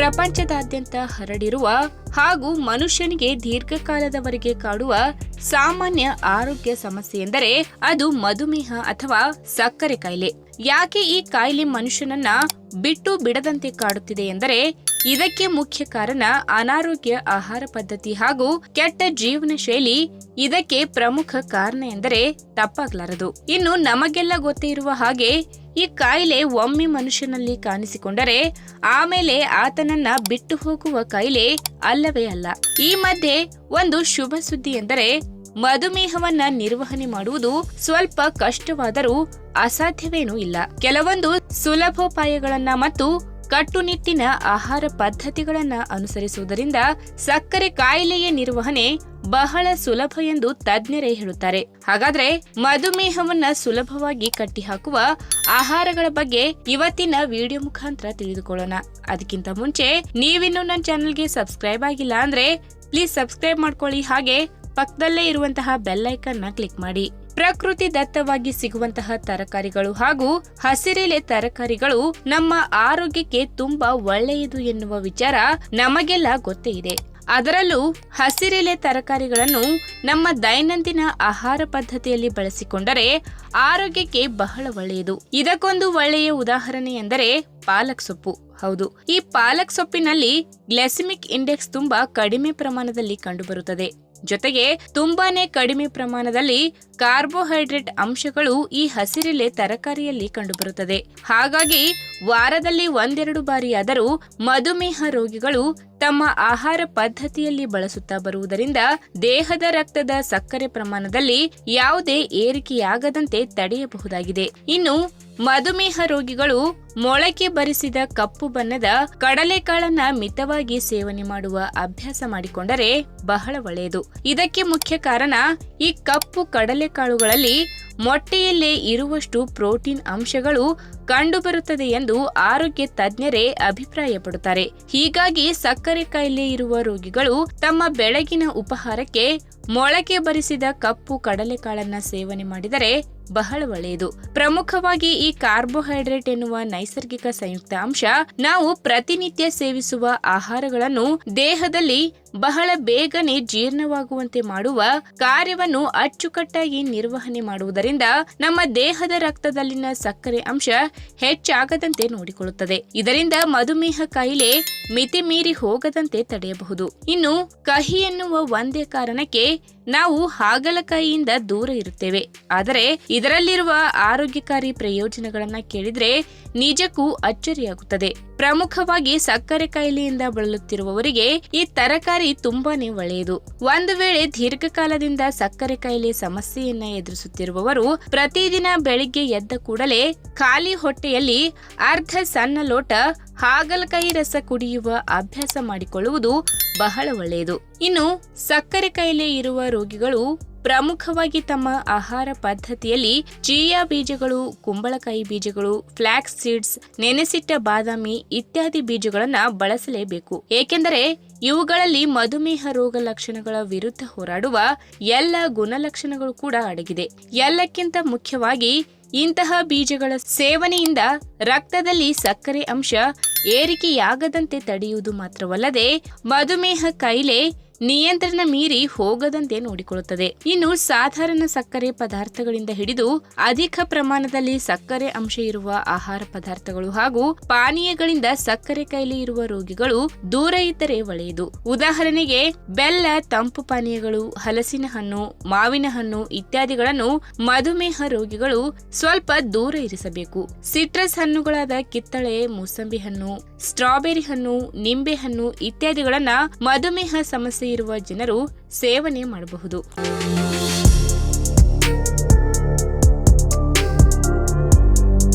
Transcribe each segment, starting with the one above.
ಪ್ರಪಂಚದಾದ್ಯಂತ ಹರಡಿರುವ ಹಾಗೂ ಮನುಷ್ಯನಿಗೆ ದೀರ್ಘಕಾಲದವರೆಗೆ ಕಾಡುವ ಸಾಮಾನ್ಯ ಆರೋಗ್ಯ ಸಮಸ್ಯೆ ಎಂದರೆ ಅದು ಮಧುಮೇಹ ಅಥವಾ ಸಕ್ಕರೆ ಕಾಯಿಲೆ. ಯಾಕೆ ಈ ಕಾಯಿಲೆ ಮನುಷ್ಯನನ್ನ ಬಿಟ್ಟು ಬಿಡದಂತೆ ಕಾಡುತ್ತಿದೆ ಎಂದರೆ ಇದಕ್ಕೆ ಮುಖ್ಯ ಕಾರಣ ಅನಾರೋಗ್ಯ ಆಹಾರ ಪದ್ಧತಿ ಹಾಗೂ ಕೆಟ್ಟ ಜೀವನ ಶೈಲಿ. ಇದಕ್ಕೆ ಪ್ರಮುಖ ಕಾರಣ ಎಂದರೆ ತಪ್ಪಾಗಲಾರದು. ಇನ್ನು ನಮಗೆಲ್ಲ ಗೊತ್ತೇ ಇರುವ ಹಾಗೆ ಈ ಕಾಯಿಲೆ ಒಮ್ಮೆ ಮನುಷ್ಯನಲ್ಲಿ ಕಾಣಿಸಿಕೊಂಡರೆ ಆಮೇಲೆ ಆತನನ್ನ ಬಿಟ್ಟು ಹೋಗುವ ಕಾಯಿಲೆ ಅಲ್ಲವೇ ಅಲ್ಲ. ಈ ಮಧ್ಯೆ ಒಂದು ಶುಭ ಸುದ್ದಿ ಎಂದರೆ ಮಧುಮೇಹವನ್ನ ನಿರ್ವಹಣೆ ಮಾಡುವುದು ಸ್ವಲ್ಪ ಕಷ್ಟವಾದರೂ ಅಸಾಧ್ಯವೇನೂ ಇಲ್ಲ. ಕೆಲವೊಂದು ಸುಲಭೋಪಾಯಗಳನ್ನ ಮತ್ತು ಕಟ್ಟುನಿಟ್ಟಿನ ಆಹಾರ ಪದ್ಧತಿಗಳನ್ನ ಅನುಸರಿಸುವುದರಿಂದ ಸಕ್ಕರೆ ಕಾಯಿಲೆಯ ನಿರ್ವಹಣೆ ಬಹಳ ಸುಲಭ ಎಂದು ತಜ್ಞರೇ ಹೇಳುತ್ತಾರೆ. ಹಾಗಾದ್ರೆ ಮಧುಮೇಹವನ್ನ ಸುಲಭವಾಗಿ ಕಟ್ಟಿಹಾಕುವ ಆಹಾರಗಳ ಬಗ್ಗೆ ಇವತ್ತಿನ ವಿಡಿಯೋ ಮುಖಾಂತರ ತಿಳಿದುಕೊಳ್ಳೋಣ. ಅದಕ್ಕಿಂತ ಮುಂಚೆ ನೀವಿನ್ನೂ ನನ್ನ ಚಾನೆಲ್ಗೆ ಸಬ್ಸ್ಕ್ರೈಬ್ ಆಗಿಲ್ಲ ಅಂದ್ರೆ ಪ್ಲೀಸ್ ಸಬ್ಸ್ಕ್ರೈಬ್ ಮಾಡ್ಕೊಳ್ಳಿ. ಹಾಗೆ ಪಕ್ಕದಲ್ಲೇ ಇರುವಂತಹ ಬೆಲ್ ಐಕಾನ್ ನ ಕ್ಲಿಕ್ ಮಾಡಿ. ಪ್ರಕೃತಿ ದತ್ತವಾಗಿ ಸಿಗುವಂತಹ ತರಕಾರಿಗಳು ಹಾಗೂ ಹಸಿರೆಲೆ ತರಕಾರಿಗಳು ನಮ್ಮ ಆರೋಗ್ಯಕ್ಕೆ ತುಂಬಾ ಒಳ್ಳೆಯದು ಎನ್ನುವ ವಿಚಾರ ನಮಗೆಲ್ಲ ಗೊತ್ತೇ ಇದೆ. ಅದರಲ್ಲೂ ಹಸಿರೆಲೆ ತರಕಾರಿಗಳನ್ನು ನಮ್ಮ ದೈನಂದಿನ ಆಹಾರ ಪದ್ಧತಿಯಲ್ಲಿ ಬಳಸಿಕೊಂಡರೆ ಆರೋಗ್ಯಕ್ಕೆ ಬಹಳ ಒಳ್ಳೆಯದು. ಇದಕ್ಕೊಂದು ಒಳ್ಳೆಯ ಉದಾಹರಣೆ ಎಂದರೆ ಪಾಲಕ್ ಸೊಪ್ಪು. ಹೌದು, ಈ ಪಾಲಕ್ ಸೊಪ್ಪಿನಲ್ಲಿ ಗ್ಲೈಸೆಮಿಕ್ ಇಂಡೆಕ್ಸ್ ತುಂಬಾ ಕಡಿಮೆ ಪ್ರಮಾಣದಲ್ಲಿ ಕಂಡುಬರುತ್ತದೆ. ಜೊತೆಗೆ ತುಂಬಾನೇ ಕಡಿಮೆ ಪ್ರಮಾಣದಲ್ಲಿ ಕಾರ್ಬೋಹೈಡ್ರೇಟ್ ಅಂಶಗಳು ಈ ಹಸಿರೆಲೆ ತರಕಾರಿಯಲ್ಲಿ ಕಂಡುಬರುತ್ತದೆ. ಹಾಗಾಗಿ ವಾರದಲ್ಲಿ 1-2 ಬಾರಿಯಾದರೂ ಮಧುಮೇಹ ರೋಗಿಗಳು ತಮ್ಮ ಆಹಾರ ಪದ್ಧತಿಯಲ್ಲಿ ಬಳಸುತ್ತಾ ಬರುವುದರಿಂದ ದೇಹದ ರಕ್ತದ ಸಕ್ಕರೆ ಪ್ರಮಾಣದಲ್ಲಿ ಯಾವುದೇ ಏರಿಕೆಯಾಗದಂತೆ ತಡೆಯಬಹುದಾಗಿದೆ. ಇನ್ನು ಮಧುಮೇಹ ರೋಗಿಗಳು ಮೊಳಕೆ ಬರಿಸಿದ ಕಪ್ಪು ಬಣ್ಣದ ಕಡಲೆಕಾಳನ್ನ ಮಿತವಾಗಿ ಸೇವನೆ ಮಾಡುವ ಅಭ್ಯಾಸ ಮಾಡಿಕೊಂಡರೆ ಬಹಳ ಒಳ್ಳೆಯದು. ಇದಕ್ಕೆ ಮುಖ್ಯ ಕಾರಣ ಈ ಕಪ್ಪು ಕಡಲೆಕಾಳುಗಳಲ್ಲಿ ಮೊಟ್ಟೆಯಲ್ಲೇ ಇರುವಷ್ಟು ಪ್ರೋಟೀನ್ ಅಂಶಗಳು ಕಂಡುಬರುತ್ತದೆ ಎಂದು ಆರೋಗ್ಯ ತಜ್ಞರೇ ಅಭಿಪ್ರಾಯಪಡುತ್ತಾರೆ. ಹೀಗಾಗಿ ಸಕ್ಕರೆ ಕಾಯಿಲೆ ಇರುವ ರೋಗಿಗಳು ತಮ್ಮ ಬೆಳಗಿನ ಉಪಹಾರಕ್ಕೆ ಮೊಳಕೆ ಬರಿಸಿದ ಕಪ್ಪು ಕಡಲೆಕಾಳನ್ನ ಸೇವನೆ ಮಾಡಿದರೆ ಬಹಳ ಒಳ್ಳೆಯದು. ಪ್ರಮುಖವಾಗಿ ಈ ಕಾರ್ಬೋಹೈಡ್ರೇಟ್ ಎನ್ನುವ ನೈಸರ್ಗಿಕ ಸಂಯುಕ್ತ ಅಂಶ ನಾವು ಪ್ರತಿನಿತ್ಯ ಸೇವಿಸುವ ಆಹಾರಗಳನ್ನು ದೇಹದಲ್ಲಿ ಬಹಳ ಬೇಗನೆ ಜೀರ್ಣವಾಗುವಂತೆ ಮಾಡುವ ಕಾರ್ಯವನ್ನು ಅಚ್ಚುಕಟ್ಟಾಗಿ ನಿರ್ವಹಣೆ ಮಾಡುವುದರಿಂದ ನಮ್ಮ ದೇಹದ ರಕ್ತದಲ್ಲಿನ ಸಕ್ಕರೆ ಅಂಶ ಹೆಚ್ಚಾಗದಂತೆ ನೋಡಿಕೊಳ್ಳುತ್ತದೆ. ಇದರಿಂದ ಮಧುಮೇಹ ಕಾಯಿಲೆ ಮಿತಿ ಮೀರಿ ಹೋಗದಂತೆ ತಡೆಯಬಹುದು. ಇನ್ನು ಕಹಿ ಎನ್ನುವ ಒಂದೇ ಕಾರಣಕ್ಕೆ ನಾವು ಹಾಗಲಕಾಯಿಯಿಂದ ದೂರ ಇರುತ್ತೇವೆ. ಆದರೆ ಇದರಲ್ಲಿರುವ ಆರೋಗ್ಯಕಾರಿ ಪ್ರಯೋಜನಗಳನ್ನ ಕೇಳಿದ್ರೆ ನಿಜಕ್ಕೂ ಅಚ್ಚರಿಯಾಗುತ್ತದೆ. ಪ್ರಮುಖವಾಗಿ ಸಕ್ಕರೆ ಕಾಯಿಲೆಯಿಂದ ಬಳಲುತ್ತಿರುವವರಿಗೆ ಈ ತರಕಾರಿ ತುಂಬಾನೇ ಒಳ್ಳೆಯದು. ಒಂದು ವೇಳೆ ದೀರ್ಘಕಾಲದಿಂದ ಸಕ್ಕರೆ ಕಾಯಿಲೆ ಸಮಸ್ಯೆಯನ್ನ ಎದುರಿಸುತ್ತಿರುವವರು ಪ್ರತಿದಿನ ಬೆಳಿಗ್ಗೆ ಎದ್ದ ಕೂಡಲೇ ಖಾಲಿ ಹೊಟ್ಟೆಯಲ್ಲಿ ಅರ್ಧ ಸಣ್ಣ ಲೋಟ ಹಾಗಲಕಾಯಿ ರಸ ಕುಡಿಯುವ ಅಭ್ಯಾಸ ಮಾಡಿಕೊಳ್ಳುವುದು ಬಹಳ ಒಳ್ಳೆಯದು. ಇನ್ನು ಸಕ್ಕರೆ ಕಾಯಿಲೆ ಇರುವ ರೋಗಿಗಳು ಪ್ರಮುಖವಾಗಿ ತಮ್ಮ ಆಹಾರ ಪದ್ಧತಿಯಲ್ಲಿ ಚಿಯಾ ಬೀಜಗಳು, ಕುಂಬಳಕಾಯಿ ಬೀಜಗಳು, ಫ್ಲಾಕ್ಸ್ ಸೀಡ್ಸ್, ನೆನೆಸಿಟ್ಟ ಬಾದಾಮಿ ಇತ್ಯಾದಿ ಬೀಜಗಳನ್ನ ಬಳಸಲೇಬೇಕು. ಏಕೆಂದರೆ ಇವುಗಳಲ್ಲಿ ಮಧುಮೇಹ ರೋಗ ಲಕ್ಷಣಗಳ ವಿರುದ್ಧ ಹೋರಾಡುವ ಎಲ್ಲ ಗುಣಲಕ್ಷಣಗಳು ಕೂಡ ಅಡಗಿದೆ. ಎಲ್ಲಕ್ಕಿಂತ ಮುಖ್ಯವಾಗಿ ಇಂತಹ ಬೀಜಗಳ ಸೇವನೆಯಿಂದ ರಕ್ತದಲ್ಲಿ ಸಕ್ಕರೆ ಅಂಶ ಏರಿಕೆಯಾಗದಂತೆ ತಡೆಯುವುದು ಮಾತ್ರವಲ್ಲದೆ ಮಧುಮೇಹ ಕಾಯಿಲೆ ನಿಯಂತ್ರಣ ಮೀರಿ ಹೋಗದಂತೆ ನೋಡಿಕೊಳ್ಳುತ್ತದೆ. ಇನ್ನು ಸಾಧಾರಣ ಸಕ್ಕರೆ ಪದಾರ್ಥಗಳಿಂದ ಹಿಡಿದು ಅಧಿಕ ಪ್ರಮಾಣದಲ್ಲಿ ಸಕ್ಕರೆ ಅಂಶ ಇರುವ ಆಹಾರ ಪದಾರ್ಥಗಳು ಹಾಗೂ ಪಾನೀಯಗಳಿಂದ ಸಕ್ಕರೆ ಕಾಯಿಲೆ ಇರುವ ರೋಗಿಗಳು ದೂರ ಇದ್ದರೆ ಒಳ್ಳೆಯದು. ಉದಾಹರಣೆಗೆ ಬೆಲ್ಲ, ತಂಪು ಪಾನೀಯಗಳು, ಹಲಸಿನ ಹಣ್ಣು, ಮಾವಿನ ಹಣ್ಣು ಇತ್ಯಾದಿಗಳನ್ನು ಮಧುಮೇಹ ರೋಗಿಗಳು ಸ್ವಲ್ಪ ದೂರ ಇರಿಸಬೇಕು. ಸಿಟ್ರಸ್ ಹಣ್ಣುಗಳಾದ ಕಿತ್ತಳೆ, ಮೂಸಂಬಿ ಹಣ್ಣು, ಸ್ಟ್ರಾಬೆರಿ ಹಣ್ಣು, ನಿಂಬೆ ಹಣ್ಣು ಇತ್ಯಾದಿಗಳನ್ನ ಮಧುಮೇಹ ಸಮಸ್ಯೆ ಇರುವ ಜನರು ಸೇವನೆ ಮಾಡಬಹುದು.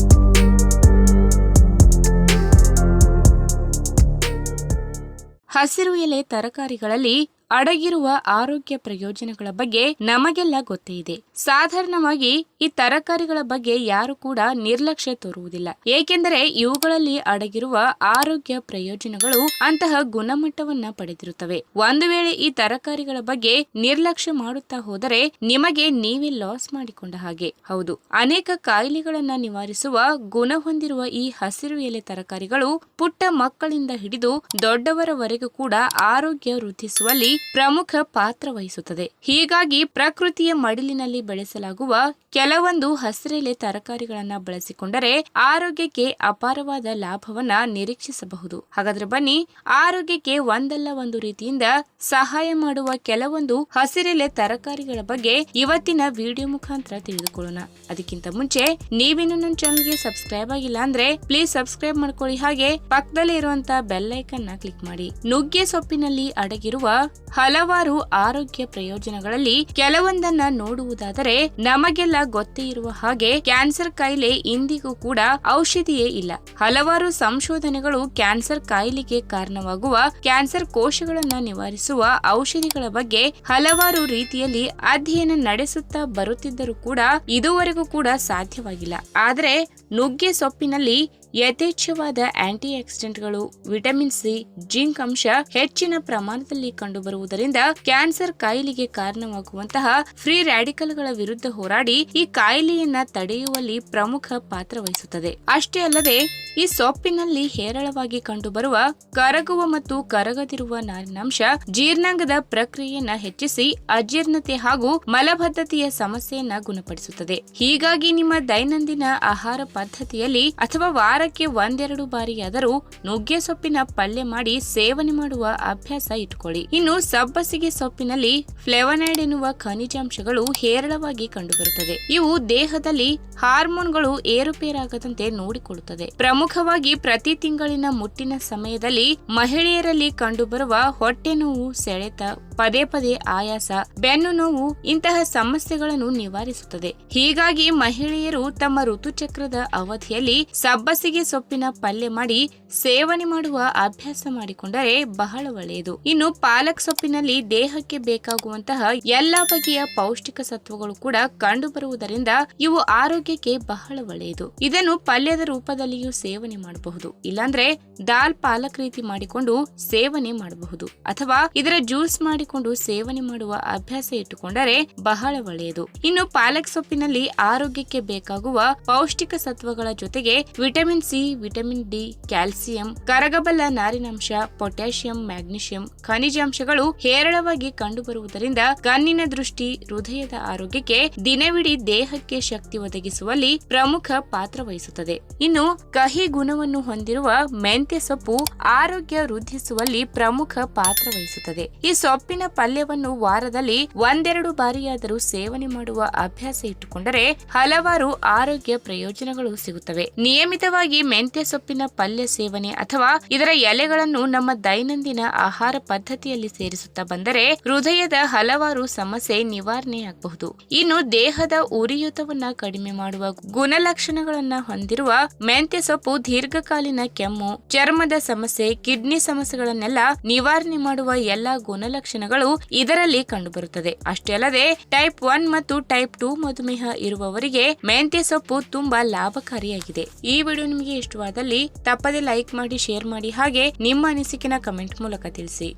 ಹಸಿರು ಎಲೆ ತರಕಾರಿಗಳಲ್ಲಿ ಅಡಗಿರುವ ಆರೋಗ್ಯ ಪ್ರಯೋಜನಗಳ ಬಗ್ಗೆ ನಮಗೆಲ್ಲ ಗೊತ್ತೇ ಇದೆ. ಸಾಧಾರಣವಾಗಿ ಈ ತರಕಾರಿಗಳ ಬಗ್ಗೆ ಯಾರು ಕೂಡ ನಿರ್ಲಕ್ಷ್ಯ ತೋರುವುದಿಲ್ಲ, ಏಕೆಂದರೆ ಇವುಗಳಲ್ಲಿ ಅಡಗಿರುವ ಆರೋಗ್ಯ ಪ್ರಯೋಜನಗಳು ಅಂತಹ ಗುಣಮಟ್ಟವನ್ನ ಪಡೆದಿರುತ್ತವೆ. ಒಂದು ವೇಳೆ ಈ ತರಕಾರಿಗಳ ಬಗ್ಗೆ ನಿರ್ಲಕ್ಷ್ಯ ಮಾಡುತ್ತಾ ಹೋದರೆ ನಿಮಗೆ ನೀವೇ ಲಾಸ್ ಮಾಡಿಕೊಂಡ ಹಾಗೆ. ಹೌದು, ಅನೇಕ ಕಾಯಿಲೆಗಳನ್ನ ನಿವಾರಿಸುವ ಗುಣ ಹೊಂದಿರುವ ಈ ಹಸಿರು ಎಲೆ ತರಕಾರಿಗಳು ಪುಟ್ಟ ಮಕ್ಕಳಿಂದ ಹಿಡಿದು ದೊಡ್ಡವರವರೆಗೂ ಕೂಡ ಆರೋಗ್ಯ ವೃದ್ಧಿಸುವಲ್ಲಿ ಪ್ರಮುಖ ಪಾತ್ರ ವಹಿಸುತ್ತದೆ. ಹೀಗಾಗಿ ಪ್ರಕೃತಿಯ ಮಡಿಲಿನಲ್ಲಿ ಬೆಳೆಸಲಾಗುವ ಕೆಲವೊಂದು ಹಸಿರೆಲೆ ತರಕಾರಿಗಳನ್ನ ಬಳಸಿಕೊಂಡರೆ ಆರೋಗ್ಯಕ್ಕೆ ಅಪಾರವಾದ ಲಾಭವನ್ನ ನಿರೀಕ್ಷಿಸಬಹುದು. ಹಾಗಾದ್ರೆ ಬನ್ನಿ, ಆರೋಗ್ಯಕ್ಕೆ ಒಂದಲ್ಲ ಒಂದು ರೀತಿಯಿಂದ ಸಹಾಯ ಮಾಡುವ ಕೆಲವೊಂದು ಹಸಿರೆಲೆ ತರಕಾರಿಗಳ ಬಗ್ಗೆ ಇವತ್ತಿನ ವಿಡಿಯೋ ಮುಖಾಂತರ ತಿಳಿದುಕೊಳ್ಳೋಣ. ಅದಕ್ಕಿಂತ ಮುಂಚೆ ನೀವೇನು ನನ್ನ ಚಾನಲ್ಗೆ ಸಬ್ಸ್ಕ್ರೈಬ್ ಆಗಿಲ್ಲ ಅಂದ್ರೆ ಪ್ಲೀಸ್ ಸಬ್ಸ್ಕ್ರೈಬ್ ಮಾಡ್ಕೊಳ್ಳಿ, ಹಾಗೆ ಪಕ್ಕದಲ್ಲೇ ಇರುವಂತಹ ಬೆಲ್ ಐಕನ್ ನ ಕ್ಲಿಕ್ ಮಾಡಿ. ನುಗ್ಗೆ ಸೊಪ್ಪಿನಲ್ಲಿ ಅಡಗಿರುವ ಹಲವಾರು ಆರೋಗ್ಯ ಪ್ರಯೋಜನಗಳಲ್ಲಿ ಕೆಲವೊಂದನ್ನ ನೋಡುವುದಾದರೆ, ನಮಗೆಲ್ಲ ಗೊತ್ತೇ ಇರುವ ಹಾಗೆ ಕ್ಯಾನ್ಸರ್ ಕಾಯಿಲೆ ಇಂದಿಗೂ ಕೂಡ ಔಷಧಿಯೇ ಇಲ್ಲ. ಹಲವಾರು ಸಂಶೋಧನೆಗಳು ಕ್ಯಾನ್ಸರ್ ಕಾಯಿಲೆಗೆ ಕಾರಣವಾಗುವ ಕ್ಯಾನ್ಸರ್ ಕೋಶಗಳನ್ನ ನಿವಾರಿಸುವ ಔಷಧಿಗಳ ಬಗ್ಗೆ ಹಲವಾರು ರೀತಿಯಲ್ಲಿ ಅಧ್ಯಯನ ನಡೆಸುತ್ತಾ ಬರುತ್ತಿದ್ದರೂ ಕೂಡ ಇದುವರೆಗೂ ಕೂಡ ಸಾಧ್ಯವಾಗಿಲ್ಲ. ಆದರೆ ನುಗ್ಗೆ ಸೊಪ್ಪಿನಲ್ಲಿ ಯಥೇಚ್ಛವಾದ ಆಂಟಿ ಆಕ್ಸಿಡೆಂಟ್ಗಳು, ವಿಟಮಿನ್ ಸಿ, ಜಿಂಕ್ ಅಂಶ ಹೆಚ್ಚಿನ ಪ್ರಮಾಣದಲ್ಲಿ ಕಂಡುಬರುವುದರಿಂದ ಕ್ಯಾನ್ಸರ್ ಕಾಯಿಲೆಗೆ ಕಾರಣವಾಗುವಂತಹ ಫ್ರೀ ರ್ಯಾಡಿಕಲ್ಗಳ ವಿರುದ್ಧ ಹೋರಾಡಿ ಈ ಕಾಯಿಲೆಯನ್ನ ತಡೆಯುವಲ್ಲಿ ಪ್ರಮುಖ ಪಾತ್ರ ವಹಿಸುತ್ತದೆ. ಅಷ್ಟೇ ಅಲ್ಲದೆ ಈ ಸೊಪ್ಪಿನಲ್ಲಿ ಹೇರಳವಾಗಿ ಕಂಡುಬರುವ ಕರಗುವ ಮತ್ತು ಕರಗದಿರುವ ನಾರಿನಾಂಶ ಜೀರ್ಣಾಂಗದ ಪ್ರಕ್ರಿಯೆಯನ್ನ ಹೆಚ್ಚಿಸಿ ಅಜೀರ್ಣತೆ ಹಾಗೂ ಮಲಬದ್ಧತೆಯ ಸಮಸ್ಯೆಯನ್ನ ಗುಣಪಡಿಸುತ್ತದೆ. ಹೀಗಾಗಿ ನಿಮ್ಮ ದೈನಂದಿನ ಆಹಾರ ಪದ್ಧತಿಯಲ್ಲಿ ಅಥವಾ ವಾರಕ್ಕೆ ಒಂದೆರಡು ಬಾರಿಯಾದರೂ ನುಗ್ಗೆ ಸೊಪ್ಪಿನ ಪಲ್ಯ ಮಾಡಿ ಸೇವನೆ ಮಾಡುವ ಅಭ್ಯಾಸ ಇಟ್ಟುಕೊಳ್ಳಿ. ಇನ್ನು ಸಬ್ಬಸಿಗೆ ಸೊಪ್ಪಿನಲ್ಲಿ ಫ್ಲೇವನಾಯ್ಡ್ ಎನ್ನುವ ಖನಿಜಾಂಶಗಳು ಹೇರಳವಾಗಿ ಕಂಡುಬರುತ್ತದೆ. ಇವು ದೇಹದಲ್ಲಿ ಹಾರ್ಮೋನ್ಗಳು ಏರುಪೇರಾಗದಂತೆ ನೋಡಿಕೊಳ್ಳುತ್ತದೆ. ಪ್ರಮುಖವಾಗಿ ಪ್ರತಿ ತಿಂಗಳಿನ ಮುಟ್ಟಿನ ಸಮಯದಲ್ಲಿ ಮಹಿಳೆಯರಲ್ಲಿ ಕಂಡುಬರುವ ಹೊಟ್ಟೆ ನೋವು, ಸೆಳೆತ, ಪದೇ ಪದೇ ಆಯಾಸ, ಬೆನ್ನು ನೋವು ಇಂತಹ ಸಮಸ್ಯೆಗಳನ್ನು ನಿವಾರಿಸುತ್ತದೆ. ಹೀಗಾಗಿ ಮಹಿಳೆಯರು ತಮ್ಮ ಋತುಚಕ್ರದ ಅವಧಿಯಲ್ಲಿ ಸಬ್ಬಸಿಗೆ ಸೊಪ್ಪಿನ ಪಲ್ಯ ಮಾಡಿ ಸೇವನೆ ಮಾಡುವ ಅಭ್ಯಾಸ ಮಾಡಿಕೊಂಡರೆ ಬಹಳ ಒಳ್ಳೆಯದು. ಇನ್ನು ಪಾಲಕ್ ಸೊಪ್ಪಿನಲ್ಲಿ ದೇಹಕ್ಕೆ ಬೇಕಾಗುವಂತಹ ಎಲ್ಲಾ ಬಗೆಯ ಪೌಷ್ಟಿಕ ಸತ್ವಗಳು ಕೂಡ ಕಂಡುಬರುವುದರಿಂದ ಇವು ಆರೋಗ್ಯಕ್ಕೆ ಬಹಳ ಒಳ್ಳೆಯದು. ಇದನ್ನು ಪಲ್ಯದ ರೂಪದಲ್ಲಿಯೂ ಸೇವನೆ ಮಾಡಬಹುದು, ಇಲ್ಲಾಂದ್ರೆ ದಾಲ್ ಪಾಲಕ್ ರೀತಿ ಮಾಡಿಕೊಂಡು ಸೇವನೆ ಮಾಡಬಹುದು, ಅಥವಾ ಇದರ ಜ್ಯೂಸ್ ಮಾಡಿಕೊಂಡು ಸೇವನೆ ಮಾಡುವ ಅಭ್ಯಾಸ ಇಟ್ಟುಕೊಂಡರೆ ಬಹಳ ಒಳ್ಳೆಯದು. ಇನ್ನು ಪಾಲಕ್ ಸೊಪ್ಪಿನಲ್ಲಿ ಆರೋಗ್ಯಕ್ಕೆ ಬೇಕಾಗುವ ಪೌಷ್ಟಿಕ ಸತ್ವಗಳ ಜೊತೆಗೆ vitamin C, vitamin D, calcium, ಕರಗಬಲ್ಲ ನಾರಿನಾಂಶ, ಪೊಟ್ಯಾಷಿಯಂ, ಮ್ಯಾಗ್ನೀಷಿಯಂ ಖನಿಜಾಂಶಗಳು ಹೇರಳವಾಗಿ ಕಂಡುಬರುವುದರಿಂದ ಕಣ್ಣಿನ ದೃಷ್ಟಿ, ಹೃದಯದ ಆರೋಗ್ಯಕ್ಕೆ, ದಿನವಿಡೀ ದೇಹಕ್ಕೆ ಶಕ್ತಿ ಒದಗಿಸುವಲ್ಲಿ ಪ್ರಮುಖ ಪಾತ್ರ ವಹಿಸುತ್ತದೆ. ಇನ್ನು ಕಹಿ ಗುಣವನ್ನು ಹೊಂದಿರುವ ಮೆಂತ್ಯ ಸೊಪ್ಪು ಆರೋಗ್ಯ ವೃದ್ಧಿಸುವಲ್ಲಿ ಪ್ರಮುಖ ಪಾತ್ರ ವಹಿಸುತ್ತದೆ. ಈ ಸೊಪ್ಪಿನ ಪಲ್ಯವನ್ನು ವಾರದಲ್ಲಿ ಒಂದೆರಡು ಬಾರಿಯಾದರೂ ಸೇವನೆ ಮಾಡುವ ಅಭ್ಯಾಸ ಇಟ್ಟುಕೊಂಡರೆ ಹಲವಾರು ಆರೋಗ್ಯ ಪ್ರಯೋಜನಗಳು ಸಿಗುತ್ತವೆ. ನಿಯಮಿತವಾಗಿ ಮೆಂತ್ಯ ಸೊಪ್ಪಿನ ಪಲ್ಯ ಸೇವನೆ ಅಥವಾ ಇದರ ಎಲೆಗಳನ್ನು ನಮ್ಮ ದೈನಂದಿನ ಆಹಾರ ಪದ್ಧತಿಯಲ್ಲಿ ಸೇರಿಸುತ್ತಾ ಬಂದರೆ ಹೃದಯದ ಹಲವಾರು ಸಮಸ್ಯೆ ನಿವಾರಣೆಯಾಗಬಹುದು. ಇನ್ನು ದೇಹದ ಉರಿಯೂತವನ್ನ ಕಡಿಮೆ ಮಾಡುವ ಗುಣಲಕ್ಷಣಗಳನ್ನ ಹೊಂದಿರುವ ಮೆಂತ್ಯ ಸೊಪ್ಪು ದೀರ್ಘಕಾಲೀನ ಕೆಮ್ಮು, ಚರ್ಮದ ಸಮಸ್ಯೆ, ಕಿಡ್ನಿ ಸಮಸ್ಯೆಗಳನ್ನೆಲ್ಲ ನಿವಾರಣೆ ಮಾಡುವ ಎಲ್ಲಾ ಗುಣಲಕ್ಷಣಗಳು ಇದರಲ್ಲಿ ಕಂಡುಬರುತ್ತದೆ. ಅಷ್ಟೇ ಅಲ್ಲದೆ ಟೈಪ್ 1 ಮತ್ತು ಟೈಪ್ 2 ಮಧುಮೇಹ ಇರುವವರಿಗೆ ಮೆಂತ್ಯ ಸೊಪ್ಪು ತುಂಬಾ ಲಾಭಕಾರಿಯಾಗಿದೆ. ಈ ವಿಡಿಯೋ ನಿಮಗೆ ಇಷ್ಟವಾದಲ್ಲಿ ತಪ್ಪದೆ ಲೈಕ್ ಮಾಡಿ, ಶೇರ್ ಮಾಡಿ, ಹಾಗೆ ನಿಮ್ಮ ಅನಿಸಿಕೆನ ಕಮೆಂಟ್ ಮೂಲಕ ತಿಳಿಸಿ.